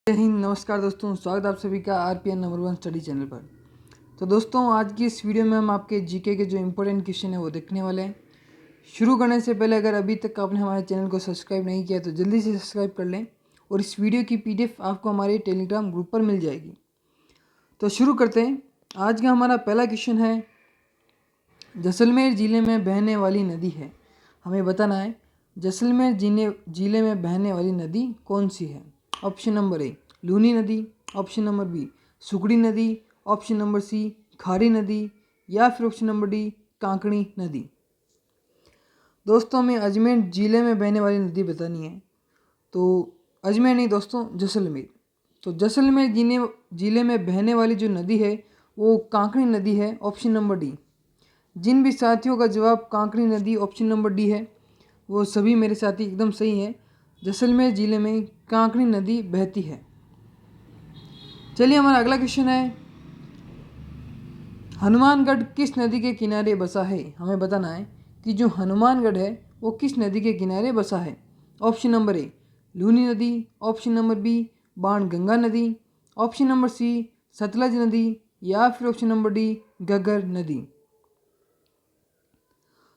जय हिंद। नमस्कार दोस्तों, स्वागत आप सभी का आरपीएन नंबर 1 स्टडी चैनल पर। तो दोस्तों, आज की इस वीडियो में हम आपके जीके के जो इम्पोर्टेंट क्वेश्चन है वो देखने वाले हैं। शुरू करने से पहले अगर अभी तक आपने हमारे चैनल को सब्सक्राइब नहीं किया तो जल्दी से सब्सक्राइब कर लें और इस वीडियो की पीडीएफ आपको हमारे टेलीग्राम ग्रुप पर मिल जाएगी। तो शुरू करते हैं। आज का हमारा पहला क्वेश्चन है, जैसलमेर ज़िले में बहने वाली नदी है। हमें बताना है जैसलमेर ज़िले में बहने वाली नदी कौन सी है। ऑप्शन नंबर ए लूनी नदी, ऑप्शन नंबर बी सुगड़ी नदी, ऑप्शन नंबर सी खारी नदी या फिर ऑप्शन नंबर डी कांकड़ी नदी। दोस्तों, हमें अजमेर ज़िले में बहने वाली नदी बतानी है। तो अजमेर नहीं दोस्तों, जैसलमेर। तो जैसलमेर ज़िले में बहने वाली जो नदी है वो कांकड़ी नदी है, ऑप्शन नंबर डी। जिन भी साथियों का जवाब कांकड़ी नदी ऑप्शन नंबर डी है वो सभी मेरे साथी एकदम सही है। जैसलमेर ज़िले में कांकड़ी नदी बहती है। चलिए, हमारा अगला क्वेश्चन है, हनुमानगढ़ किस नदी के किनारे बसा है। हमें बताना है कि जो हनुमानगढ़ है वो किस नदी के किनारे बसा है। ऑप्शन नंबर ए लूनी नदी, ऑप्शन नंबर बी बाणगंगा नदी, ऑप्शन नंबर सी सतलज नदी या फिर ऑप्शन नंबर डी घग्गर नदी।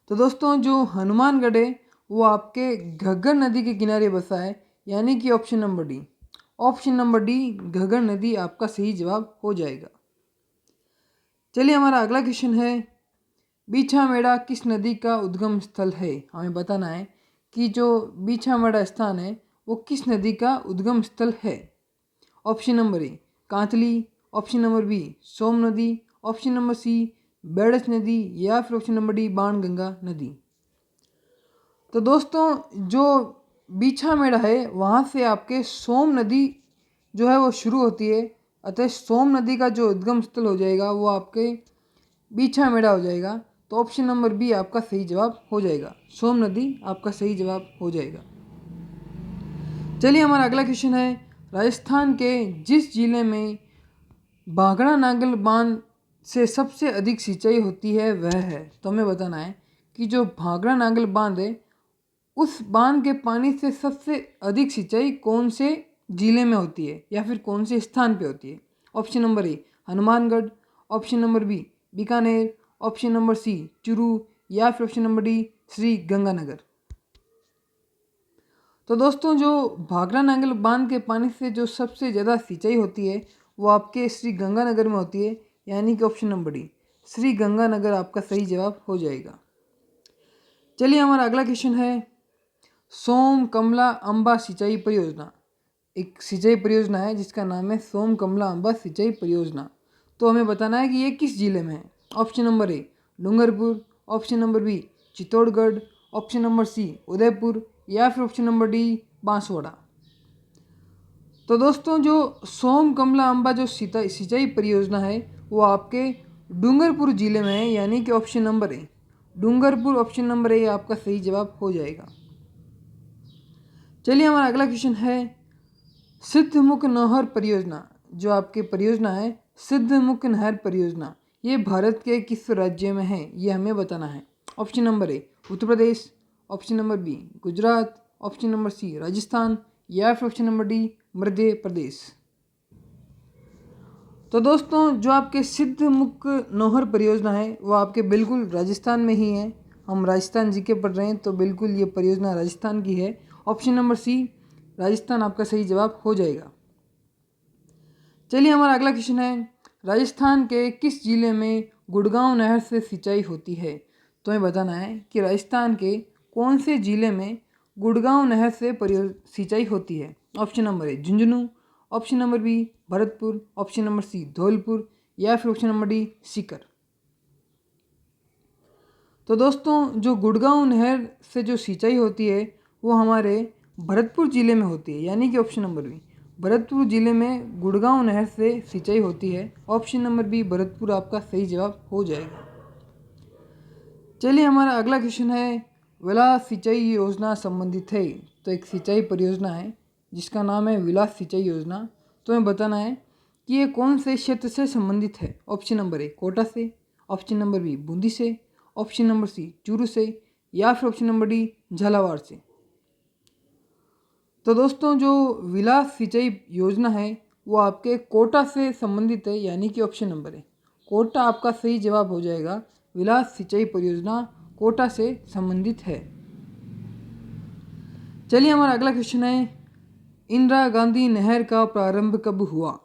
तो दोस्तों, जो हनुमानगढ़ है वो आपके घग्गर नदी के किनारे बसा है, यानी कि option number D. Option number D Ghaggar नदी आपका सही जवाब हो जाएगा। चलिए, हमारा अगला क्वेश्चन है, बीछामेड़ा किस नदी का उद्गम स्थल है। हमें बताना है कि जो बीछामेड़ा स्थान है वो किस नदी का उद्गम स्थल है। Option number A Kantli, option number B Som नदी, ऑप्शन नंबर सी बेड़च नदी या फिर ऑप्शन नंबर डी बाणगंगा नदी। तो दोस्तों, जो बीछामेड़ा है वहाँ से आपके सोम नदी जो है वो शुरू होती है, अतः सोम नदी का जो उद्गम स्थल हो जाएगा वो आपके बीछामेड़ा हो जाएगा। तो ऑप्शन नंबर बी आपका सही जवाब हो जाएगा, सोम नदी आपका सही जवाब हो जाएगा। चलिए, हमारा अगला क्वेश्चन है, राजस्थान के जिस जिले में भाखड़ा नांगल बांध से सबसे अधिक सिंचाई होती है वह है। तो हमें बताना है कि जो भाखड़ा नांगल बांध है उस बांध के पानी से सबसे अधिक सिंचाई कौन से जिले में होती है या फिर कौन से स्थान पे होती है। Option number A Hanumangarh, option number B Bikaner, option number C Churu या फिर option number D Sri Ganganagar. तो दोस्तों, जो भाखड़ा नांगल बांध के पानी से जो सबसे ज़्यादा सिंचाई होती है वो आपके श्री गंगानगर में होती है, यानी कि option number D Sri Ganganagar आपका सही जवाब हो जाएगा। चलिए, हमारा अगला क्वेश्चन है, सोम कमला अंबा सिंचाई परियोजना एक सिंचाई परियोजना है जिसका नाम है सोम कमला अंबा सिंचाई परियोजना। तो हमें बताना है कि ये किस जिले में है। Option number A Dungarpur, option number B Chittorgarh, option number C Udaipur या फिर ऑप्शन नंबर डी बांसवाड़ा। तो दोस्तों, जो सोम कमला अंबा जो सिंचाई परियोजना है वो आपके डूंगरपुर जिले में है, यानी कि option number A Dungarpur, option number ए आपका सही जवाब हो जाएगा। चलिए, हमारा अगला क्वेश्चन है, सिद्धमुख नहर परियोजना जो आपकी परियोजना है सिद्धमुख नहर परियोजना ये भारत के किस राज्य में है, ये हमें बताना है। Option number A Uttar Pradesh, option number B Gujarat, option number C Rajasthan या फिर option number D Madhya Pradesh. तो दोस्तों, जो आपके सिद्धमुख नहर परियोजना है वो आपके बिल्कुल राजस्थान में ही है। हम राजस्थान जीके पढ़ रहे हैं तो बिल्कुल ये परियोजना राजस्थान की है। ऑप्शन नंबर सी राजस्थान आपका सही जवाब हो जाएगा। चलिए, हमारा अगला क्वेश्चन है, राजस्थान के किस जिले में गुड़गांव नहर से सिंचाई होती है। तो हमें बताना है कि राजस्थान के कौन से जिले में गुड़गांव नहर से सिंचाई होती है। Option number A Jhunjhunu, option number B Bharatpur, option number C Dholpur या फिर ऑप्शन नंबर डी सीकर। तो दोस्तों, जो गुड़गांव नहर से जो सिंचाई होती है वो हमारे भरतपुर ज़िले में होती है, यानी कि ऑप्शन नंबर बी भरतपुर ज़िले में गुड़गांव नहर से सिंचाई होती है। ऑप्शन नंबर बी भरतपुर आपका सही जवाब हो जाएगा। चलिए, हमारा अगला क्वेश्चन है, विलास सिंचाई योजना संबंधित है। तो एक सिंचाई परियोजना है जिसका नाम है विलास सिंचाई योजना। तो हमें बताना है कि ये कौन से क्षेत्र से संबंधित है। ऑप्शन नंबर ए कोटा से, ऑप्शन नंबर बी बूंदी से, ऑप्शन नंबर सी चूरू से या फिर ऑप्शन नंबर डी झालावाड़ से। तो दोस्तों जो विलास सिंचाई योजना है वो आपके कोटा से संबंधित है, यानी कि ऑप्शन नंबर है कोटा आपका सही जवाब हो जाएगा। विलास सिंचाई परियोजना कोटा से संबंधित है। चलिए हमारा अगला क्वेश्चन है, इंदिरा गांधी नहर का प्रारंभ कब हुआ?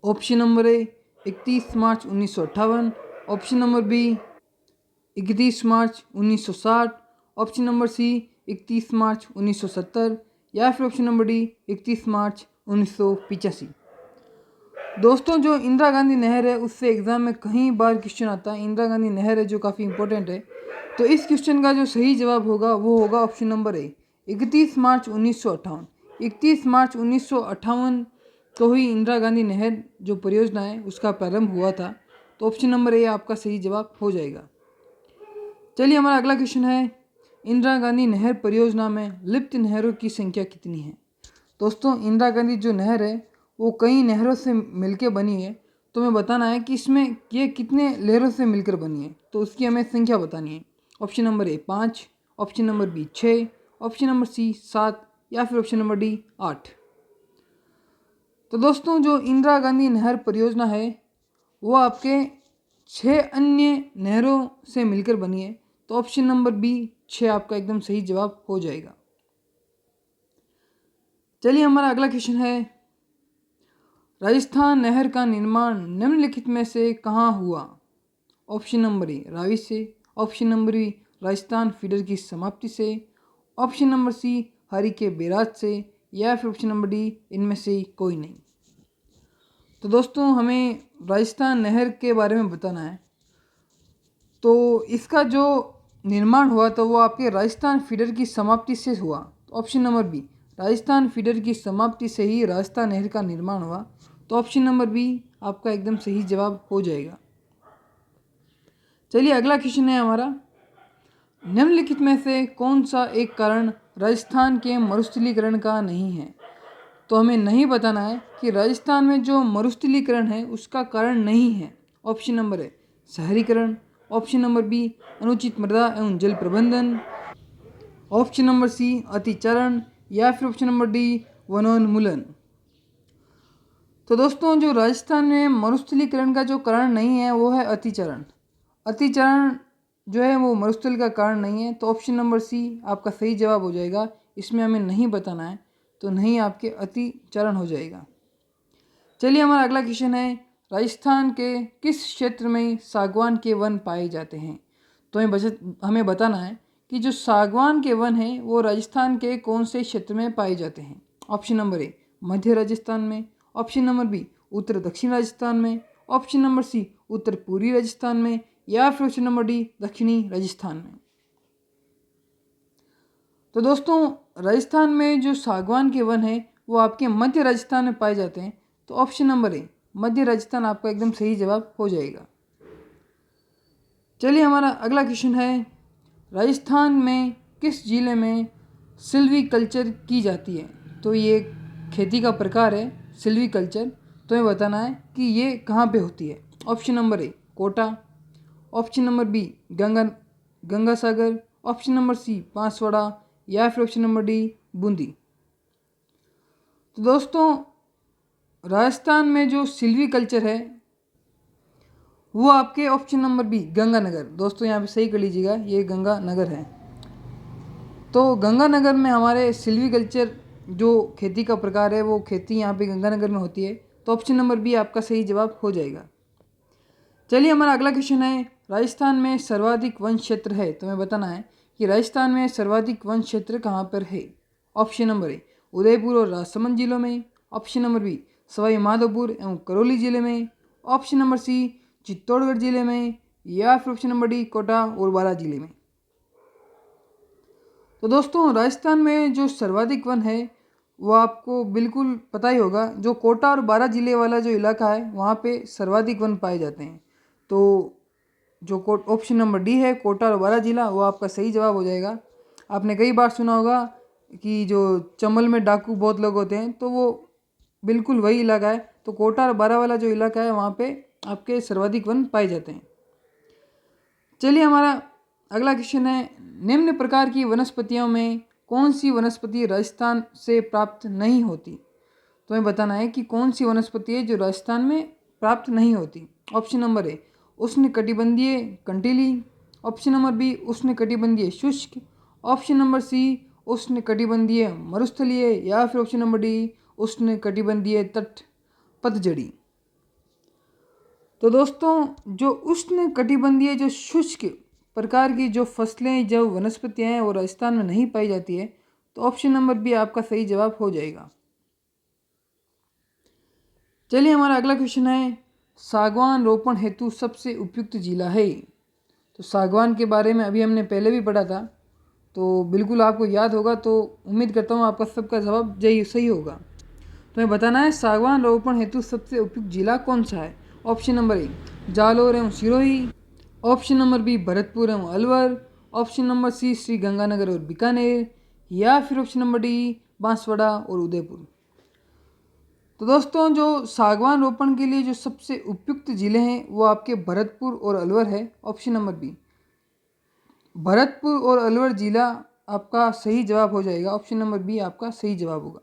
ऑप्शन नंबर ए 31 मार्च 1958, ऑप्शन नंबर बी 31 मार्च 1960, ऑप्शन नंबर सी 31 मार्च 1970 या फिर ऑप्शन नंबर डी 31 मार्च 1985। दोस्तों जो इंदिरा गांधी नहर है उससे एग्जाम में कई बार क्वेश्चन आता है। इंदिरा गांधी नहर है जो काफ़ी इंपॉर्टेंट है। तो इस क्वेश्चन का जो सही जवाब होगा वो होगा ऑप्शन नंबर ए 31 मार्च 1958। 31 मार्च 1958 को ही इंदिरा गांधी नहर जो परियोजना है उसका प्रारंभ हुआ था। तो ऑप्शन नंबर ए आपका सही जवाब हो जाएगा। चलिए हमारा अगला क्वेश्चन है, इंदिरा गांधी नहर परियोजना में लिप्त नहरों की संख्या कितनी है? दोस्तों इंदिरा गांधी जो नहर है वो कई नहरों से मिलकर बनी है। तो हमें बताना है कि इसमें ये कितने नहरों से मिलकर बनी है, तो उसकी हमें संख्या बतानी है। Option number A 5, option number B 6, option number C 7 या फिर ऑप्शन नंबर डी 8। तो दोस्तों जो इंदिरा गांधी नहर परियोजना है वो आपके 6 अन्य नहरों से मिलकर बनी है। तो ऑप्शन नंबर बी 6 आपका एकदम सही जवाब हो जाएगा। चलिए हमारा अगला क्वेश्चन है, राजस्थान नहर का निर्माण निम्नलिखित में से कहाँ हुआ? ऑप्शन नंबर ए रावी से, option number B Rajasthan feeder की समाप्ति से, ऑप्शन नंबर सी हरी के बैराज से या फिर ऑप्शन नंबर डी इनमें से कोई नहीं। तो दोस्तों हमें राजस्थान नहर के बारे में बताना है। तो इसका जो निर्माण हुआ तो वो आपके राजस्थान फीडर की समाप्ति से हुआ। तो option number B Rajasthan feeder की समाप्ति से ही राजस्थान नहर का निर्माण हुआ। तो ऑप्शन नंबर बी आपका एकदम सही जवाब हो जाएगा। चलिए अगला क्वेश्चन है हमारा, निम्नलिखित में से कौन सा एक कारण राजस्थान के मरुस्थलीकरण का नहीं है? तो हमें नहीं बताना है कि राजस्थान में जो मरुस्थलीकरण है उसका कारण नहीं है। ऑप्शन नंबर है शहरीकरण, ऑप्शन नंबर बी अनुचित मृदा एवं जल प्रबंधन, ऑप्शन नंबर सी अतिचारण या फिर ऑप्शन नंबर डी वनोन्मूलन। तो दोस्तों जो राजस्थान में मरुस्थलीकरण का जो कारण नहीं है वो है अतिचारण। अतिचारण जो है वो मरुस्थल का कारण नहीं है। तो ऑप्शन नंबर सी आपका सही जवाब हो जाएगा। इसमें हमें नहीं बताना है, तो नहीं आपके अतिचारण हो जाएगा। चलिए हमारा अगला क्वेश्चन है, राजस्थान के किस क्षेत्र में सागवान के वन पाए जाते हैं? तो हमें बताना है कि जो सागवान के वन हैं वो राजस्थान के कौन से क्षेत्र में पाए जाते हैं। ऑप्शन नंबर ए मध्य राजस्थान में, ऑप्शन नंबर बी उत्तर दक्षिण राजस्थान में, ऑप्शन नंबर सी उत्तर पूर्वी राजस्थान में या फिर ऑप्शन नंबर डी दक्षिणी राजस्थान में। तो दोस्तों राजस्थान में जो सागवान के वन है वो आपके मध्य राजस्थान में पाए जाते हैं। तो ऑप्शन नंबर ए मध्य राजस्थान आपका एकदम सही जवाब हो जाएगा। चलिए हमारा अगला क्वेश्चन है, राजस्थान में किस जिले में सिल्वी कल्चर की जाती है? तो ये खेती का प्रकार है सिल्वी कल्चर। तो हमें बताना है कि ये कहाँ पे होती है। Option number A Kota, option number B Ganga Sagar, option number C Banswara या फिर ऑप्शन नंबर डी बूंदी। तो दोस्तों राजस्थान में जो सिल्वी कल्चर है वो आपके ऑप्शन नंबर बी गंगानगर। दोस्तों यहाँ पे सही कर लीजिएगा, ये गंगानगर है। तो गंगानगर में हमारे सिल्वी कल्चर जो खेती का प्रकार है वो खेती यहाँ पे गंगानगर में होती है। तो ऑप्शन नंबर बी आपका सही जवाब हो जाएगा। चलिए हमारा अगला क्वेश्चन है, राजस्थान में सर्वाधिक वन क्षेत्र है। तो हमें बताना है कि राजस्थान में सर्वाधिक वन क्षेत्र कहाँ पर है। ऑप्शन नंबर ए उदयपुर और राजसमंद जिलों में, option number B Sawai Madhopur एवं करौली जिले में, ऑप्शन नंबर सी चित्तौड़गढ़ जिले में या फिर ऑप्शन नंबर डी कोटा और बारां जिले में। तो दोस्तों राजस्थान में जो सर्वाधिक वन है वो आपको बिल्कुल पता ही होगा। जो कोटा और बारां जिले वाला जो इलाका है वहाँ पे सर्वाधिक वन पाए जाते हैं। तो जो ऑप्शन नंबर डी है कोटा और बारां जिला वो आपका सही जवाब हो जाएगा। आपने कई बार सुना होगा कि जो चंबल में डाकू बहुत लोग होते हैं, तो वो बिल्कुल वही इलाका है। तो कोटा और बारां वाला जो इलाका है वहाँ पे आपके सर्वाधिक वन पाए जाते हैं। चलिए हमारा अगला क्वेश्चन है, निम्न प्रकार की वनस्पतियों में कौन सी वनस्पति राजस्थान से प्राप्त नहीं होती। तो हमें बताना है कि कौन सी वनस्पति है जो राजस्थान में प्राप्त नहीं होती। ऑप्शन नंबर ए उष्णकटिबंधीय कंटीली, ऑप्शन नंबर बी उष्णकटिबंधीय शुष्क, ऑप्शन नंबर सी उष्णकटिबंधीय मरुस्थलीय, या फिर ऑप्शन नंबर डी उष्णकटिबंधीय तट पतझड़ी। तो दोस्तों जो उष्णकटिबंधीय जो शुष्क प्रकार की जो फसलें जो वनस्पतियाँ हैं वो राजस्थान में नहीं पाई जाती है, तो ऑप्शन नंबर बी आपका सही जवाब हो जाएगा। चलिए हमारा अगला क्वेश्चन है, सागवान रोपण हेतु सबसे उपयुक्त जिला है। तो सागवान के बारे में अभी हमने पहले भी पढ़ा था, तो बिल्कुल आपको याद होगा, तो उम्मीद करता हूँ आपका सबका जवाब सही होगा। तो हमें बताना है सागवान रोपण हेतु सबसे उपयुक्त जिला कौन सा है। ऑप्शन नंबर ए जालोर एवं Sirohi, option number B Bharatpur एवं Alwar, option number C Shri Ganganagar और बीकानेर, या फिर ऑप्शन नंबर डी बांसवाड़ा और उदयपुर। तो दोस्तों जो सागवान रोपण के लिए जो सबसे उपयुक्त जिले हैं वो आपके भरतपुर और अलवर है। ऑप्शन नंबर बी भरतपुर और अलवर जिला आपका सही जवाब हो जाएगा। ऑप्शन नंबर बी आपका सही जवाब होगा।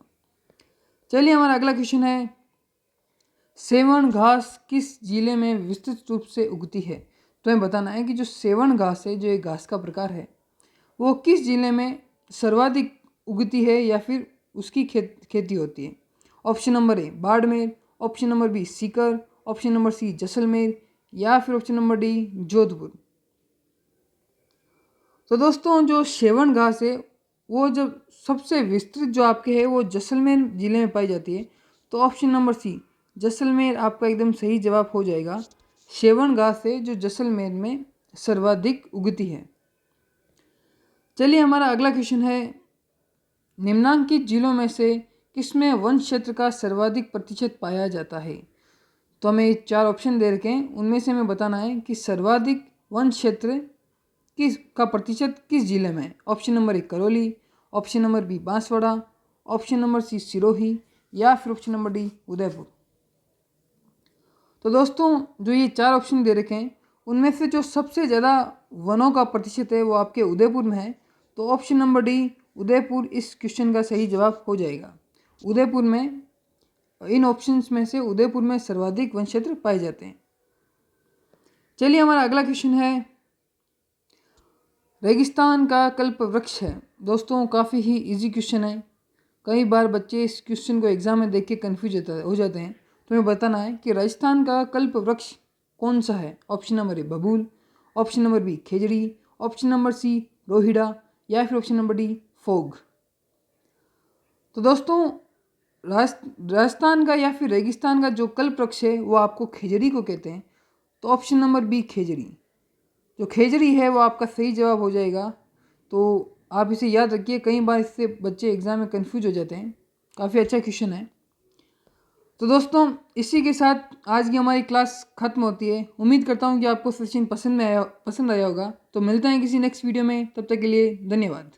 चलिए हमारा अगला क्वेश्चन है, सेवण घास किस जिले में विस्तृत रूप से उगती है। तो हमें बताना है कि जो सेवण घास है, जो एक घास का प्रकार है, वो किस जिले में सर्वाधिक उगती है या फिर उसकी खेती होती है। Option number A Barmer, option number B Sikar, option number C Jaisalmer, या फिर ऑप्शन नंबर डी जोधपुर। तो दोस्तों जो सेवण घास है वो जब सबसे विस्तृत जो आपके है वो जैसलमेर जिले में पाई जाती है। तो ऑप्शन नंबर सी जैसलमेर आपका एकदम सही जवाब हो जाएगा। सेवण घास है जो जैसलमेर में सर्वाधिक उगती है। चलिए हमारा अगला क्वेश्चन है, निम्नांकित जिलों में से किसमें वन क्षेत्र का सर्वाधिक प्रतिशत पाया जाता है। तो हमें 4 ऑप्शन दे रखे हैं, उनमें से हमें बताना है कि सर्वाधिक वन क्षेत्र किस का प्रतिशत किस जिले में है। Option number A Karauli, option number B Banswara, option number C Sirohi, या फिर ऑप्शन नंबर डी उदयपुर। तो दोस्तों जो ये 4 ऑप्शन दे रखे हैं उनमें से जो सबसे ज़्यादा वनों का प्रतिशत है वो आपके उदयपुर में है। तो ऑप्शन नंबर डी उदयपुर इस क्वेश्चन का सही जवाब हो जाएगा। उदयपुर में, इन ऑप्शंस में से उदयपुर में सर्वाधिक वन क्षेत्र पाए जाते हैं। चलिए हमारा अगला क्वेश्चन है, रेगिस्तान का कल्प वृक्ष है। दोस्तों काफ़ी ही इजी क्वेश्चन है, कई बार बच्चे इस क्वेश्चन को एग्जाम में देख के कन्फ्यूज हो जाते हैं। तो हमें बताना है कि राजस्थान का कल्प वृक्ष कौन सा है। ऑप्शन नंबर ए बबूल, ऑप्शन नंबर बी खेजड़ी, ऑप्शन नंबर सी रोहिड़ा, या फिर ऑप्शन नंबर डी फोग। तो दोस्तों राजस्थान का या फिर रेगिस्तान का जो कल्प वृक्ष है वो आपको खेजड़ी को कहते हैं। तो ऑप्शन नंबर बी खेजड़ी, जो खेजड़ी है वो आपका सही जवाब हो जाएगा। तो आप इसे याद रखिए, कई बार इससे बच्चे एग्जाम में कंफ्यूज हो जाते हैं। काफ़ी अच्छा क्वेश्चन है। तो दोस्तों इसी के साथ आज की हमारी क्लास ख़त्म होती है। उम्मीद करता हूँ कि आपको सेशन पसंद आया होगा। तो मिलते हैं किसी नेक्स्ट वीडियो में, तब तक के लिए धन्यवाद।